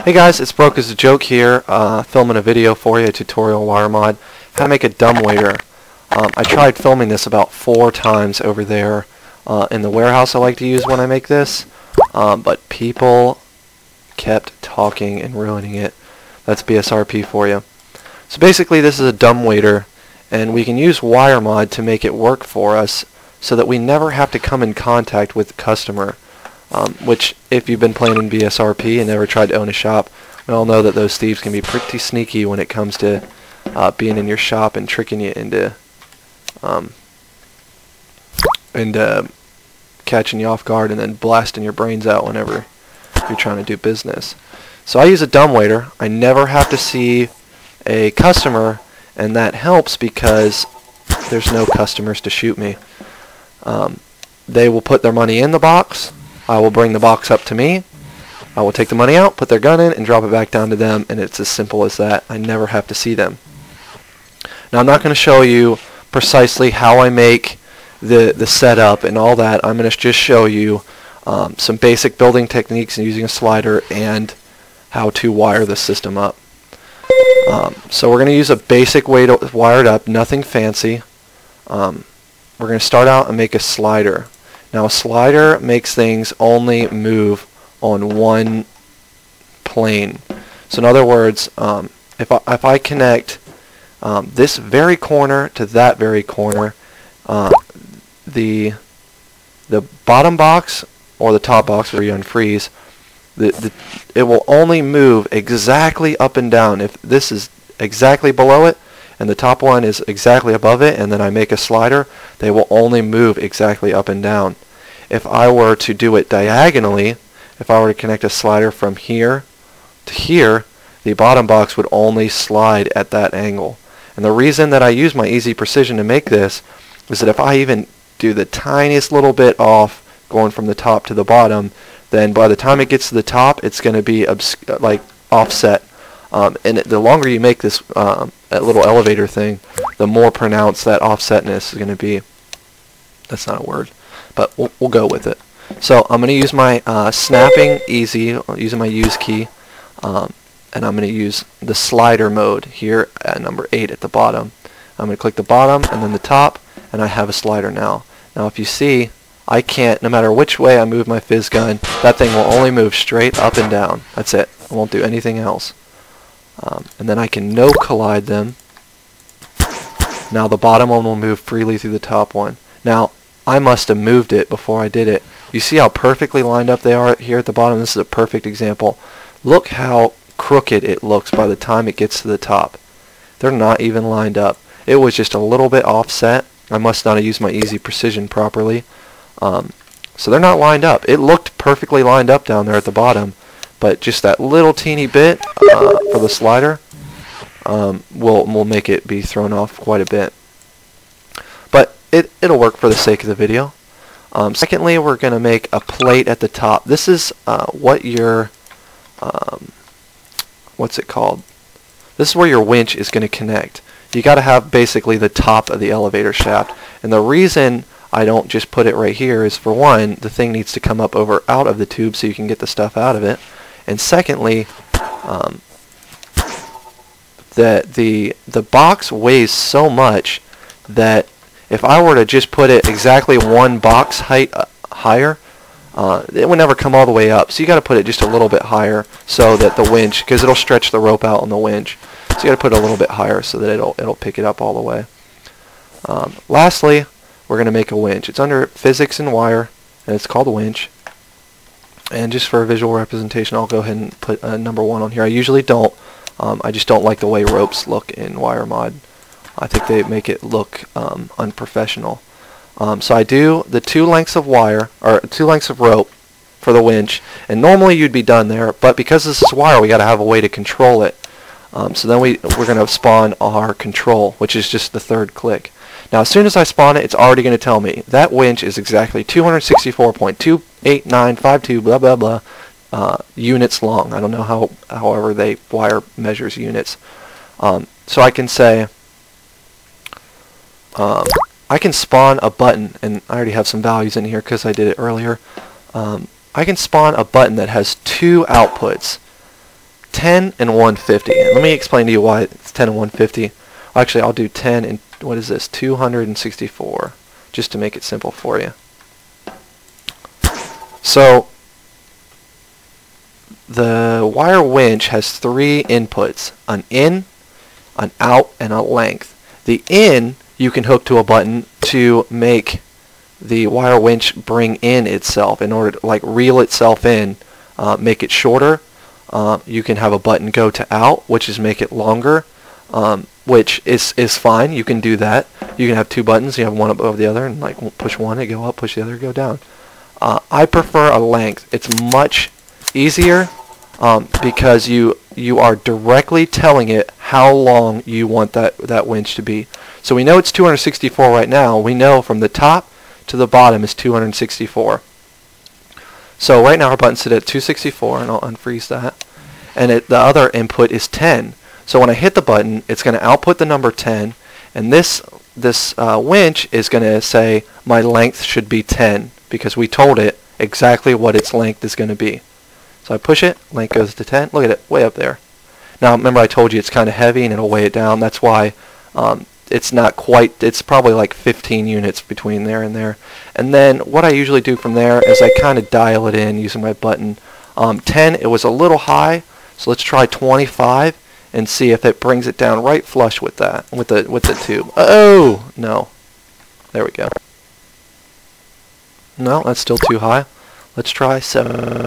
Hey guys, it's Broke as a Joke here, filming a video for you, a tutorial Wiremod, how to make a dumbwaiter. I tried filming this about 4 times over there in the warehouse I like to use when I make this, but people kept talking and ruining it. That's BSRP for you. So basically this is a dumbwaiter, and we can use Wiremod to make it work for us so that we never have to come in contact with the customer. Which, if you've been playing in BSRP and never tried to own a shop, we all know that those thieves can be pretty sneaky when it comes to being in your shop and tricking you into catching you off guard and then blasting your brains out whenever you're trying to do business. So I use a dumbwaiter. I never have to see a customer, and that helps because there's no customers to shoot me. They will put their money in the box. I will bring the box up to me. I will take the money out, put their gun in, and drop it back down to them, and it's as simple as that. I never have to see them. Now I'm not going to show you precisely how I make the setup and all that. I'm going to just show you some basic building techniques and using a slider and how to wire the system up. So we're going to use a basic way to wire it up, nothing fancy. We're going to start out and make a slider. Now a slider makes things only move on one plane. So in other words, if I connect this very corner to that very corner, the bottom box or the top box where you unfreeze, it will only move exactly up and down. If this is exactly below it and the top one is exactly above it, and then I make a slider, they will only move exactly up and down. If I were to do it diagonally, if I were to connect a slider from here to here, the bottom box would only slide at that angle. And the reason that I use my easy precision to make this is that if I even do the tiniest little bit off going from the top to the bottom, then by the time it gets to the top, it's going to be like offset. And the longer you make this that little elevator thing, the more pronounced that offsetness is going to be. That's not a word, but we'll go with it. So I'm going to use my snapping easy, using my use key, and I'm going to use the slider mode here at number 8 at the bottom. I'm going to click the bottom and then the top, and I have a slider now. Now if you see, I can't, no matter which way I move my fizz gun, that thing will only move straight up and down. That's it. I won't do anything else. And then I can no collide them. Now the bottom one will move freely through the top one. Now I must have moved it before I did it. You see how perfectly lined up they are here at the bottom? This is a perfect example. Look how crooked it looks by the time it gets to the top. They're not even lined up. It was just a little bit offset. I must not have used my easy precision properly. So they're not lined up. It looked perfectly lined up down there at the bottom, but just that little teeny bit for the slider will make it be thrown off quite a bit. But it'll work for the sake of the video. Secondly, we're going to make a plate at the top. This is what your what's it called? This is where your winch is going to connect. You got to have basically the top of the elevator shaft, and the reason I don't just put it right here is, for one, the thing needs to come up over out of the tube so you can get the stuff out of it, and secondly, the box weighs so much that if I were to just put it exactly one box height higher, it would never come all the way up. So you got to put it just a little bit higher so that the winch, because it'll stretch the rope out on the winch, so you got to put it a little bit higher so that it'll pick it up all the way. Lastly, we're going to make a winch. It's under physics and wire, and it's called a winch. And just for a visual representation, I'll go ahead and put number 1 on here. I usually don't. I just don't like the way ropes look in Wiremod. I think they make it look unprofessional. So I do the 2 lengths of wire, or 2 lengths of rope for the winch, and normally you'd be done there, but because this is wire, we got to have a way to control it. So then we're going to spawn our control, which is just the 3rd click. Now as soon as I spawn it, it's already going to tell me that winch is exactly 264.28952 blah blah blah units long. I don't know however they wire measures units. So I can say I can spawn a button, and I already have some values in here because I did it earlier. I can spawn a button that has 2 outputs. 10 and 150. And let me explain to you why it's 10 and 150. Actually, I'll do 10 and, what is this, 264, just to make it simple for you. So the wire winch has 3 inputs, an in, an out, and a length. The in you can hook to a button to make the wire winch bring in itself in order to like reel itself in, make it shorter. You can have a button go to out, which is make it longer, which is fine. You can do that. You can have 2 buttons. You have one above the other, and like push one, it go up, push the other, go down. I prefer a length. It's much easier because you are directly telling it how long you want that winch to be. So we know it's 264 right now. We know from the top to the bottom is 264. So right now our button's set at 264, and I'll unfreeze that. And the other input is 10. So when I hit the button, it's going to output the number 10, and this winch is going to say my length should be 10 because we told it exactly what its length is going to be. So I push it, length goes to 10. Look at it, way up there. Now remember I told you it's kind of heavy and it'll weigh it down. That's why it's not quite, it's probably like 15 units between there and there. And then what I usually do from there is I kind of dial it in using my button. 10, it was a little high, so let's try 25 and see if it brings it down right flush with that, with the tube. Oh, no. There we go. No, that's still too high. Let's try 7.